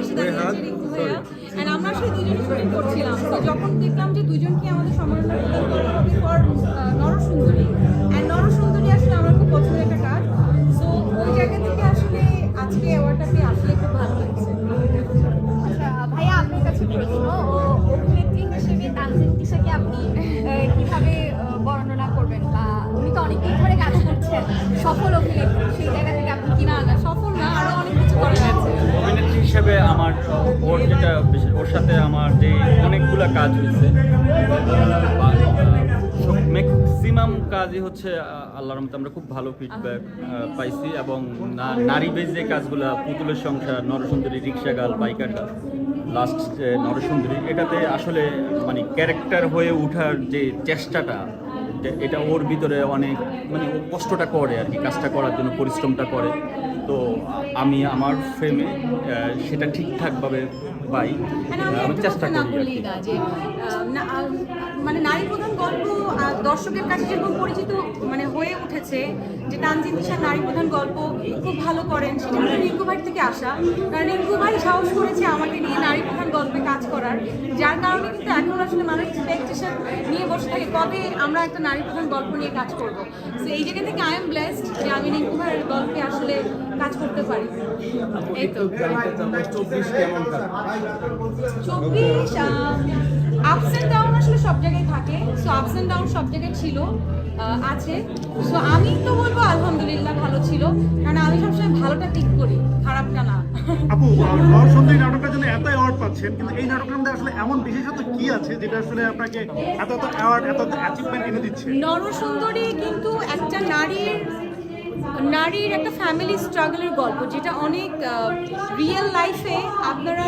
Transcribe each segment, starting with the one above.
পাশে দাঁড়িয়ে আছে রিঙ্কু ভাইয়া এন্ড আমরা আসলে দুজন শুটিং করছিলাম। তো যখন দেখলাম যে দুজনকে আমাদের সম্মাননা করা হবে ফর নরসুন্দরী এন্ড নরসুন্দরী আসলে আমার খুব পছন্দের একটা কাজ। সো ওই জায়গা থেকে আসলে আজকে অ্যাওয়ার্ডটা পেয়ে আসলে খুব ভালো লাগছে। আচ্ছা ভাইয়া, আপনার কাছে প্রশ্ন, ও অভিনেত্রী হিসেবে তানজিন তিশাকে আপনি কিভাবে বর্ণনা করবেন? বা উনি তো অনেকদিন ধরে কাজ করছেন, সফল অভিনেত্রী, সেই জায়গা থেকে আপনি কি না না সফল না, আরো অনেক কিছু করার আছে। অভিনেত্রী হিসেবে আমার ওর যেটা ওর সাথে আমার যে অনেকগুলা কাজ হয়েছে, ম্যাক্সিমাম কাজই হচ্ছে আল্লাহর রহমতে আমরা খুব ভালো ফিডব্যাক পাইছি। এবং নারী বেজ যে কাজগুলো, পুতুলের সংসার, নরসুন্দরী, রিক্সাগাল, বাইকার গাল, লাস্ট যে নরসুন্দরী, এটাতে আসলে মানে ক্যারেক্টার হয়ে ওঠার যে চেষ্টাটা, এটা ওর ভিতরে অনেক মানে ও কষ্টটা করে আর কি, কাজটা করার জন্য পরিশ্রমটা করে। তো আমি আমার ফ্রেমে সেটা ঠিকঠাকভাবে পাই, আমি চেষ্টা করি আর কি। যে মানে নারী প্রধান গল্প দর্শকের কাছে যেরকম পরিচিত মানে হয়ে উঠেছে, যে তানজিন তিশার নারী প্রধান গল্প খুব ভালো করেন, সেটা কিন্তু রিঙ্কু ভাই থেকে আসা। কারণ রিঙ্কু ভাই সাহস করেছে আমাকে নিয়ে নারী প্রধান গল্পে কাজ করার, যার কারণে কিন্তু এখন আসলে মানুষ এক্সপেকটেশন নিয়ে বসে থাকে কবে আমরা একটা নারী প্রধান গল্প নিয়ে কাজ করবো। তো এই জায়গা থেকে আই এম ব্লেসড যে আমি রিঙ্কু ভাইয়ের গল্পে আসলে কাজ করতে পারি। এই তো 24 আপস অ্যান্ড ডাউন আসলে সব জায়গায় থাকে। সো আপস অ্যান্ড ডাউন সব জায়গায় ছিল, আছে। সো আমি তো বলবো আলহামদুলিল্লাহ ভালো ছিল, কারণ আমি সবসময় ভালোটা ঠিক করি, খারাপটা না। আপু, নরসুন্দরী নাটকটার জন্য এত অ্যাওয়ার্ড পাচ্ছেন, কিন্তু এই নাটকের মধ্যে আসলে এমন বিশেষত্ব কি আছে যেটা আসলে আপনাকে এত অ্যাওয়ার্ড, এত অ্যাচিভমেন্ট এনে দিচ্ছে? নরসুন্দরী কিন্তু একটা নারীর একটা ফ্যামিলি স্ট্রাগলের গল্প, যেটা অনেক রিয়েল লাইফে আপনারা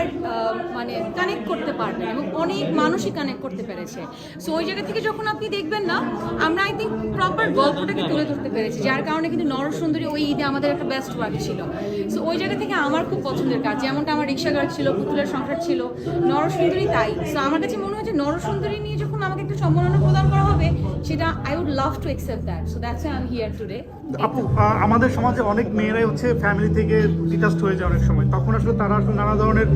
মানে কানেক্ট করতে পারবেন এবং অনেক মানুষই কানেক্ট করতে পেরেছে। সো ওই জায়গা থেকে যখন আপনি দেখবেন না, আমরা আই থিঙ্ক প্রপার গল্পটাকে তুলে ধরতে পেরেছি, যার কারণে কিন্তু নরসুন্দরী ওই ঈদে আমাদের একটা বেস্ট ওয়ার্ক ছিল। সো ওই জায়গা থেকে আমার খুব পছন্দের কাজ, যেমনটা আমার রিক্সাগার ছিল, পুতুলের সংসার ছিল, নরসুন্দরী তাই। সো আমার কাছে মনে হয় যে নরসুন্দরী নিয়ে যখন আমাকে একটা সম্মাননা প্রদান করা হবে, সেটা I would love to accept that. So that's I am here today. আপু, আমাদের সমাজে অনেক মেয়েরাই হচ্ছে ফ্যামিলি থেকে ডিটাচড হয়ে যায় অনেক সময়, তখন আসলে তারা আসলে নানা ধরনের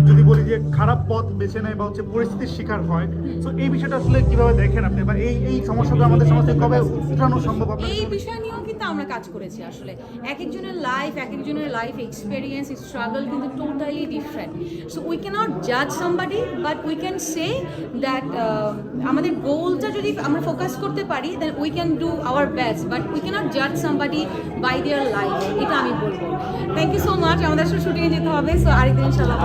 যদি বলি যে খারাপ পথ বেছে নেয় বা হচ্ছে পরিস্থিতির শিকার হয়। তো এই বিষয়টা আসলে কিভাবে দেখেন আপনি, বা এই সমস্যাটা আমাদের সমাজ থেকে কবে উঠানো সম্ভব? এই বিষয় নিয়েও কিন্তু আমরা কাজ করেছি। আসলে এক একজনের লাইফ এক্সপেরিয়েন্স, স্ট্রাগল কিন্তু totally different. So we can't জাজ somebody, but we can say that আমাদের গোলটা যদি আমরা ফোকাস করতে পারি, then we can do our best, but we can't জাজ সামবাডি বাই দেয়ার লাইফ, এটা আমি বলবো। Thank you so much. আমাদের আসলে শুটিংয়ে যেতে হবে, সো আরেকদিন ইনশাআল্লাহ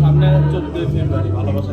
সামনে 14 ফেব্রুয়ারি ভালোবাসা।